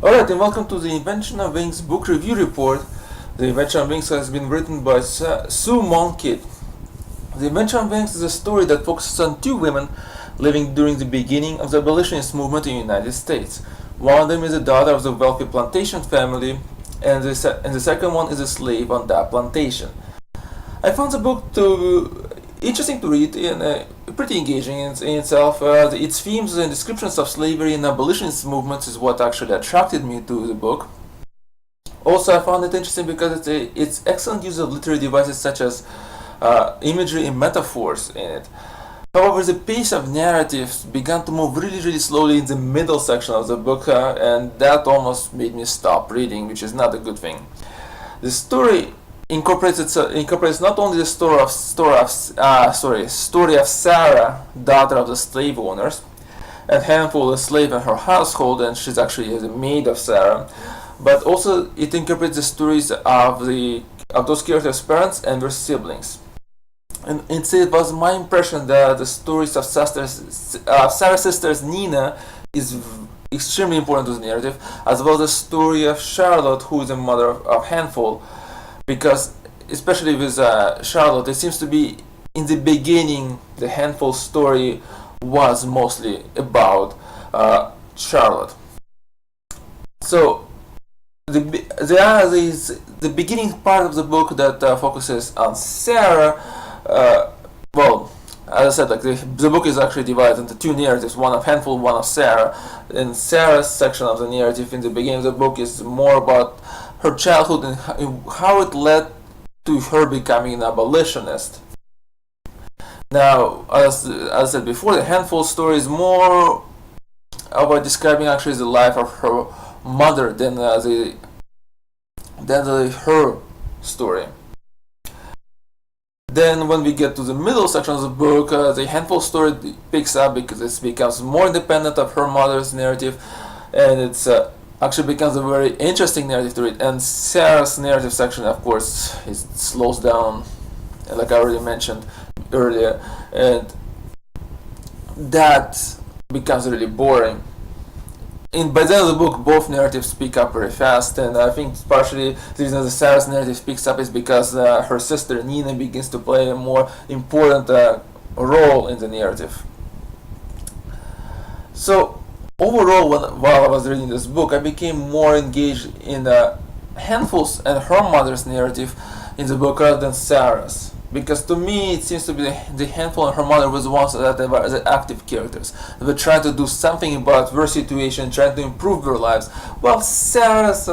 Alright, and welcome to the Invention of Wings book review report. The Invention of Wings has been written by Sue Monkit. The Invention of Wings is a story that focuses on two women living during the beginning of the abolitionist movement in the United States. One of them is a daughter of the wealthy plantation family, and the second one is a slave on that plantation. I found the book interesting to read and pretty engaging in itself. Its themes and descriptions of slavery and abolitionist movements is what actually attracted me to the book. Also, I found it interesting because it's excellent use of literary devices such as imagery and metaphors in it. However, the pace of narratives began to move really slowly in the middle section of the book, and that almost made me stop reading, which is not a good thing. The story incorporates not only the story of Sarah, daughter of the slave owners, a handful of slave in her household, and she's actually the maid of Sarah, but also it incorporates the stories of those characters' parents and their siblings. And it was my impression that the stories of Sarah's sisters Nina is extremely important to the narrative, as well as the story of Charlotte, who is a mother of handful. Because especially with Charlotte, it seems to be in the beginning the handful story was mostly about Charlotte. So there is the beginning part of the book that focuses on Sarah. Well, as I said, the book is actually divided into two narratives, one of handful, one of Sarah. And Sarah's section of the narrative in the beginning of the book is more about her childhood and how it led to her becoming an abolitionist. Now, as I said before, the handful story is more about describing actually the life of her mother than her story. Then when we get to the middle section of the book, the handful story picks up because it becomes more independent of her mother's narrative, and it's actually becomes a very interesting narrative to read. And Sarah's narrative section, of course, it slows down, like I already mentioned earlier, and that becomes really boring. And by the end of the book, both narratives pick up very fast, and I think partially the reason that Sarah's narrative picks up is because her sister Nina begins to play a more important role in the narrative. So overall, while I was reading this book, I became more engaged in Handful's and her mother's narrative in the book rather than Sarah's. Because to me, it seems to be the Handful and her mother was the ones that were the active characters. They were trying to do something about their situation, trying to improve their lives. While Sarah's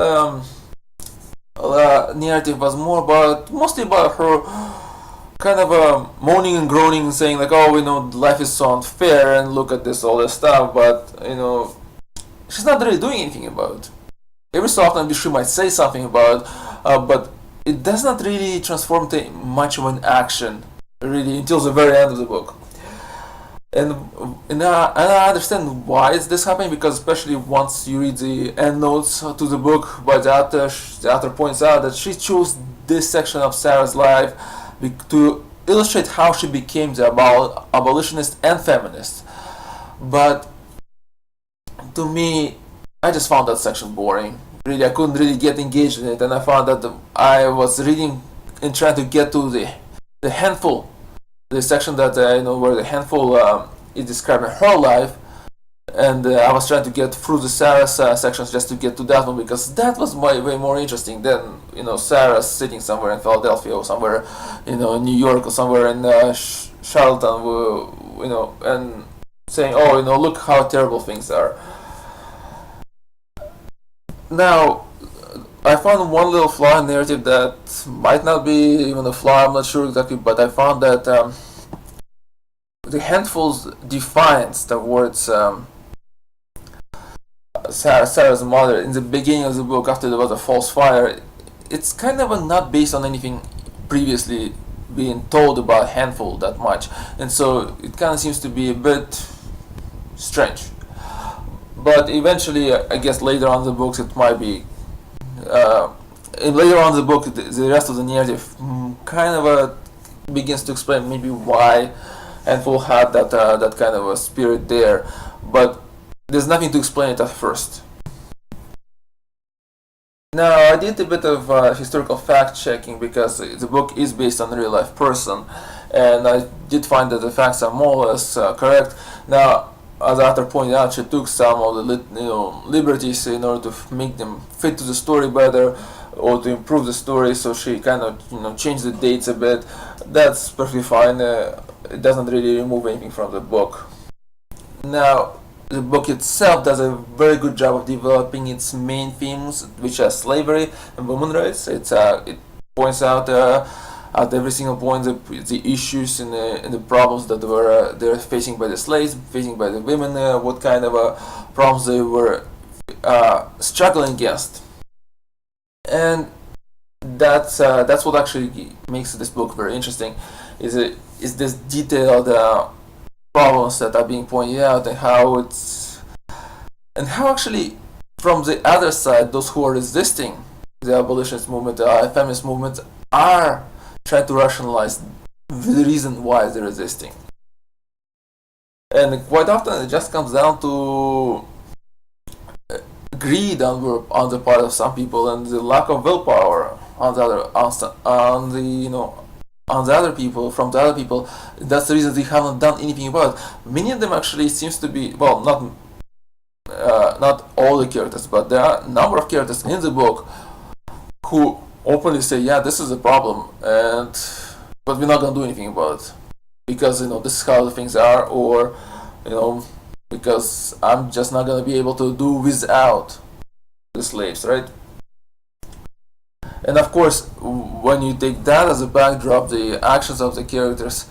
narrative was mostly about her kind of moaning and groaning and saying like, oh, life is so unfair and look at all this stuff, but she's not really doing anything about it. Every so often she might say something about it, but it does not really transform to much of an action really until the very end of the book. And I understand why is this happening, because especially once you read the endnotes to the book, by the author points out that she chose this section of Sarah's life to illustrate how she became the abolitionist and feminist. But to me, I just found that section boring. Really, I couldn't really get engaged in it, and I found that I was reading and trying to get to the handful, the section that where the handful is describing her life, and I was trying to get through the Sarah's sections just to get to that one, because that was way more interesting than Sarah sitting somewhere in Philadelphia or somewhere in New York or somewhere in Charlottetown, and saying, oh, look how terrible things are. Now, I found one little flaw in the narrative that might not be even a flaw, I'm not sure exactly, but I found that the Handful's defiance towards Sarah's mother in the beginning of the book, after there was a false fire, it's kind of not based on anything previously being told about Handful that much, and so it kind of seems to be a bit strange. But eventually, I guess later on in the books, it might be. Later on in the book, the rest of the narrative kind of begins to explain maybe why Handful had that kind of a spirit there. But there's nothing to explain it at first. Now, I did a bit of historical fact checking because the book is based on a real life person, and I did find that the facts are more or less correct. Now, as Arthur pointed out, she took some of the liberties in order to make them fit to the story better or to improve the story. So she kind of changed the dates a bit. That's perfectly fine. It doesn't really remove anything from the book. Now, the book itself does a very good job of developing its main themes, which are slavery and women's rights. It points out at every single point the issues and the problems that they're facing by the slaves, facing by the women, what kind of problems they were struggling against, and that's what actually makes this book very interesting. Is this detailed problems that are being pointed out, and how actually from the other side, those who are resisting the abolitionist movement, the feminist movement, are trying to rationalize the reason why they're resisting. And quite often it just comes down to greed on the part of some people and the lack of willpower on the other people, from the other people. That's the reason they haven't done anything about it. Many of them actually seems to be, well, not all the characters, but there are a number of characters in the book who openly say, yeah, this is a problem, but we're not gonna do anything about it because this is how the things are, or because I'm just not gonna be able to do without the slaves, right? And of course, when you take that as a backdrop, the actions of the characters,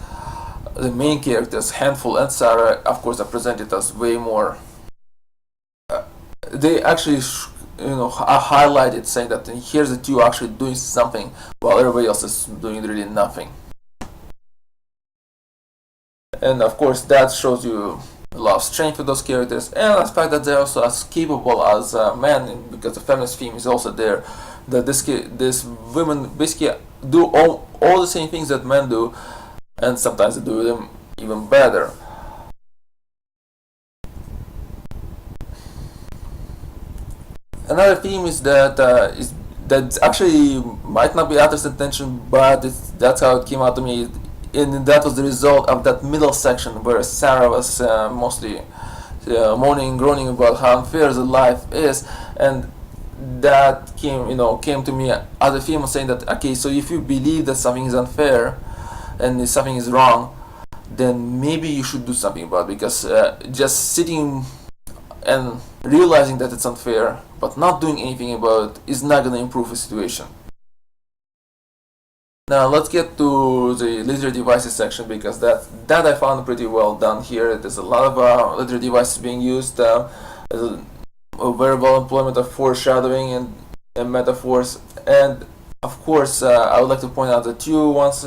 the main characters, Handful and Sarah, of course, are presented as way more. They actually, are highlighted, saying that here's the two actually doing something, while everybody else is doing really nothing. And of course, that shows you a lot of strength for those characters, and the fact that they're also as capable as men, because the feminist theme is also there. That this women basically do all the same things that men do, and sometimes they do them even better. Another theme is that actually might not be Arthur's intention, but that's how it came out to me, and that was the result of that middle section where Sarah was mostly moaning and groaning about how unfair the life is, and that came to me as a theme, saying that, okay, so if you believe that something is unfair and if something is wrong, then maybe you should do something about it, because just sitting and realizing that it's unfair but not doing anything about it is not going to improve the situation. Now let's get to the literary devices section, because that I found pretty well done here. There's a lot of literary devices being used, a very well employment of foreshadowing and metaphors, and of course I would like to point out the two ones.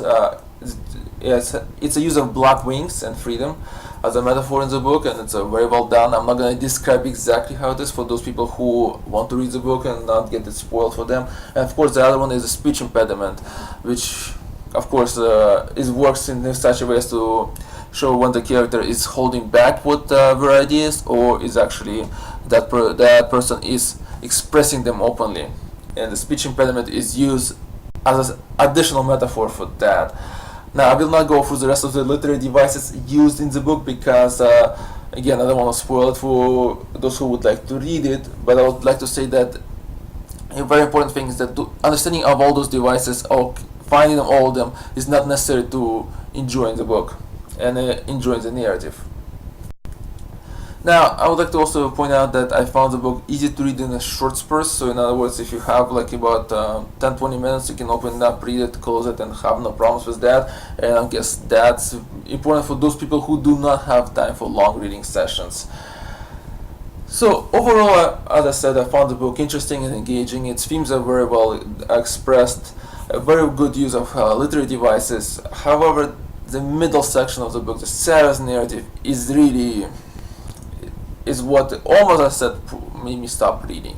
It's a use of black wings and freedom as a metaphor in the book, and it's very well done. I'm not going to describe exactly how it is for those people who want to read the book and not get it spoiled for them. And of course the other one is a speech impediment, which of course works in such a way as to show when the character is holding back what their ideas, or is actually that person is expressing them openly, and the speech impediment is used as an additional metaphor for that. Now, I will not go through the rest of the literary devices used in the book, because again, I don't want to spoil it for those who would like to read it, but I would like to say that a very important thing is that understanding of all those devices, or finding them, all of them, is not necessary to enjoying the book and enjoying the narrative. Now, I would like to also point out that I found the book easy to read in a short spurts. So in other words, if you have like about 10-20 minutes, you can open it up, read it, close it, and have no problems with that. And I guess that's important for those people who do not have time for long reading sessions. So overall, as I said, I found the book interesting and engaging. Its themes are very well expressed, a very good use of literary devices. However, the middle section of the book, the Sarah's narrative, is what almost, I said, made me stop reading.